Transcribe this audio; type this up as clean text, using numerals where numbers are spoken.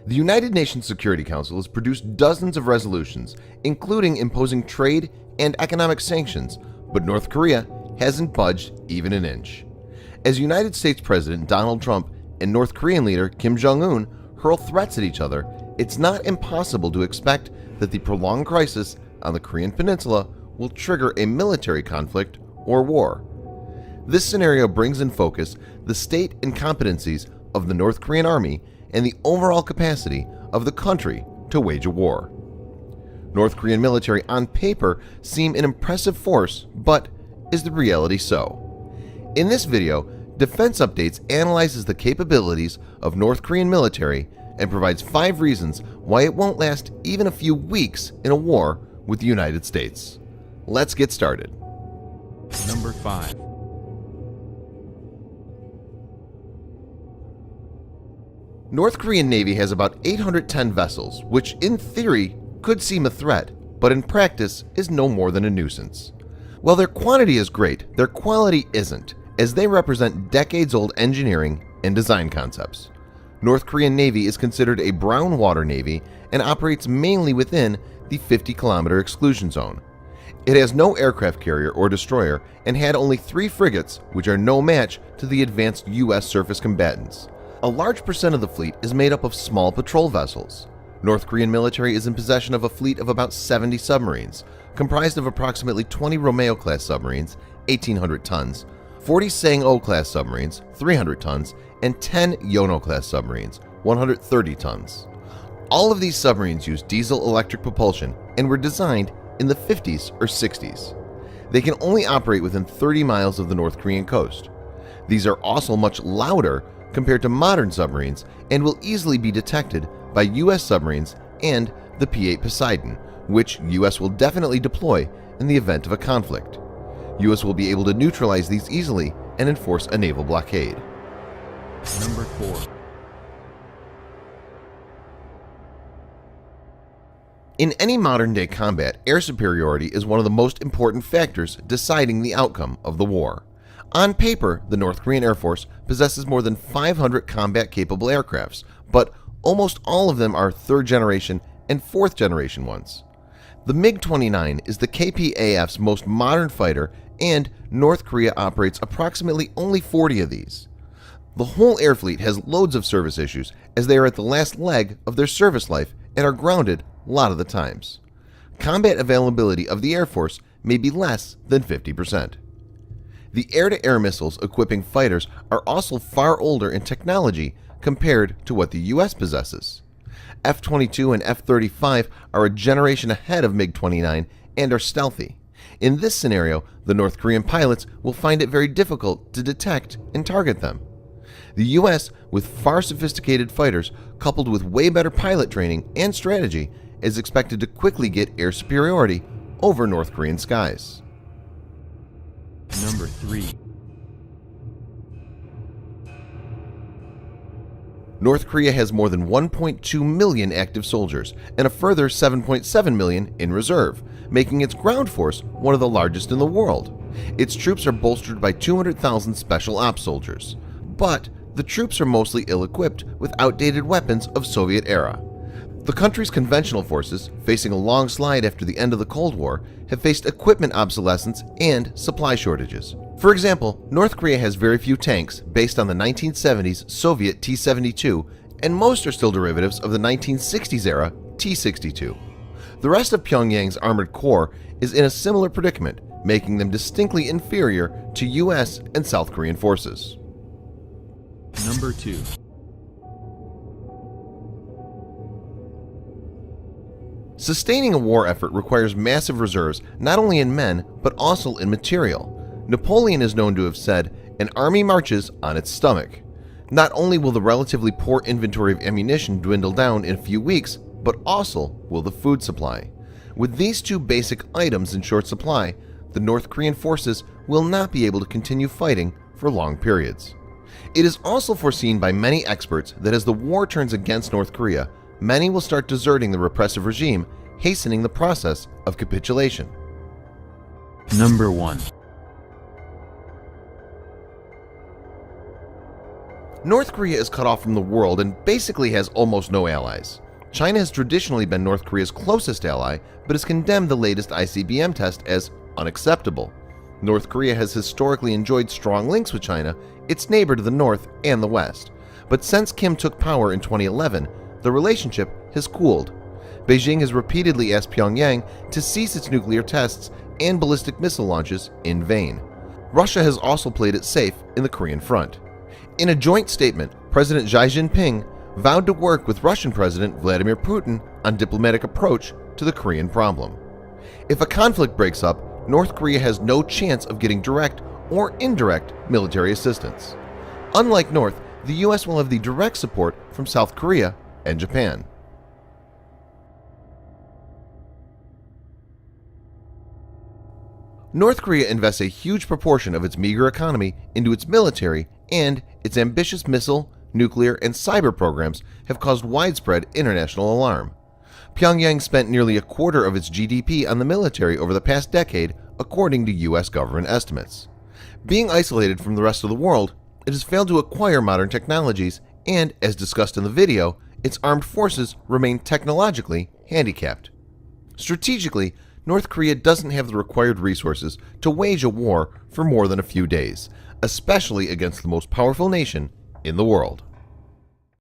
The United Nations Security Council has produced dozens of resolutions, including imposing trade and economic sanctions, but North Korea hasn't budged even an inch. As United States President Donald Trump and North Korean leader Kim Jong Un hurl threats at each other, it's not impossible to expect that the prolonged crisis on the Korean Peninsula will trigger a military conflict or war. This scenario brings in focus the state and competencies of the North Korean army and the overall capacity of the country to wage a war. North Korean military on paper seem an impressive force, but is the reality so? In this video, Defense Updates analyzes the capabilities of North Korean military and provides 5 reasons why it won't last even a few weeks in a war with the United States. Let's get started. Number 5. North Korean Navy has about 810 vessels, which in theory could seem a threat, but in practice is no more than a nuisance. While their quantity is great, their quality isn't, as they represent decades-old engineering and design concepts. North Korean Navy is considered a brown water navy and operates mainly within the 50-kilometer exclusion zone. It has no aircraft carrier or destroyer and had only 3 frigates, which are no match to the advanced U.S. surface combatants. A large percent of the fleet is made up of small patrol vessels. North Korean military is in possession of a fleet of about 70 submarines, comprised of approximately 20 Romeo-class submarines, 1,800 tons, 40 Sang-O-class submarines, 300 tons, and 10 Yono-class submarines, 130 tons. All of these submarines use diesel-electric propulsion and were designed in the 50s or 60s. They can only operate within 30 miles of the North Korean coast. These are also much louder compared to modern submarines and will easily be detected by U.S. submarines and the P-8 Poseidon, which U.S. will definitely deploy in the event of a conflict. U.S. will be able to neutralize these easily and enforce a naval blockade. Number 4. In any modern-day combat, air superiority is one of the most important factors deciding the outcome of the war. On paper, the North Korean Air Force possesses more than 500 combat-capable aircrafts, but almost all of them are 3rd-generation and 4th-generation ones. The MiG-29 is the KPAF's most modern fighter, and North Korea operates approximately only 40 of these. The whole air fleet has loads of service issues as they are at the last leg of their service life and are grounded a lot of the times. Combat availability of the Air Force may be less than 50%. The air-to-air missiles equipping fighters are also far older in technology compared to what the U.S. possesses. F-22 and F-35 are a generation ahead of MiG-29 and are stealthy. In this scenario, the North Korean pilots will find it very difficult to detect and target them. The U.S., with far sophisticated fighters coupled with way better pilot training and strategy, is expected to quickly get air superiority over North Korean skies. Number 3. North Korea has more than 1.2 million active soldiers and a further 7.7 million in reserve, making its ground force one of the largest in the world. Its troops are bolstered by 200,000 special ops soldiers, but the troops are mostly ill-equipped with outdated weapons of Soviet era. The country's conventional forces, facing a long slide after the end of the Cold War, have faced equipment obsolescence and supply shortages. For example, North Korea has very few tanks based on the 1970s Soviet T-72, and most are still derivatives of the 1960s era T-62. The rest of Pyongyang's armored corps is in a similar predicament, making them distinctly inferior to US and South Korean forces. Number 2. Sustaining a war effort requires massive reserves not only in men but also in material. Napoleon is known to have said, "An army marches on its stomach." Not only will the relatively poor inventory of ammunition dwindle down in a few weeks, but also will the food supply. With these 2 basic items in short supply, the North Korean forces will not be able to continue fighting for long periods. It is also foreseen by many experts that as the war turns against North Korea, many will start deserting the repressive regime, hastening the process of capitulation. Number 1. North Korea is cut off from the world and basically has almost no allies. China has traditionally been North Korea's closest ally, but has condemned the latest ICBM test as unacceptable. North Korea has historically enjoyed strong links with China, its neighbor to the north and the west. But since Kim took power in 2011, the relationship has cooled. Beijing has repeatedly asked Pyongyang to cease its nuclear tests and ballistic missile launches in vain. Russia has also played it safe in the Korean front. In a joint statement, President Xi Jinping vowed to work with Russian President Vladimir Putin on diplomatic approach to the Korean problem. If a conflict breaks up, North Korea has no chance of getting direct or indirect military assistance. Unlike North, the US will have the direct support from South Korea and Japan. North Korea invests a huge proportion of its meager economy into its military, and its ambitious missile, nuclear, and cyber programs have caused widespread international alarm. Pyongyang spent nearly a quarter of its GDP on the military over the past decade, according to US government estimates. Being isolated from the rest of the world, it has failed to acquire modern technologies, and, as discussed in the video, its armed forces remain technologically handicapped. Strategically, North Korea doesn't have the required resources to wage a war for more than a few days, especially against the most powerful nation in the world.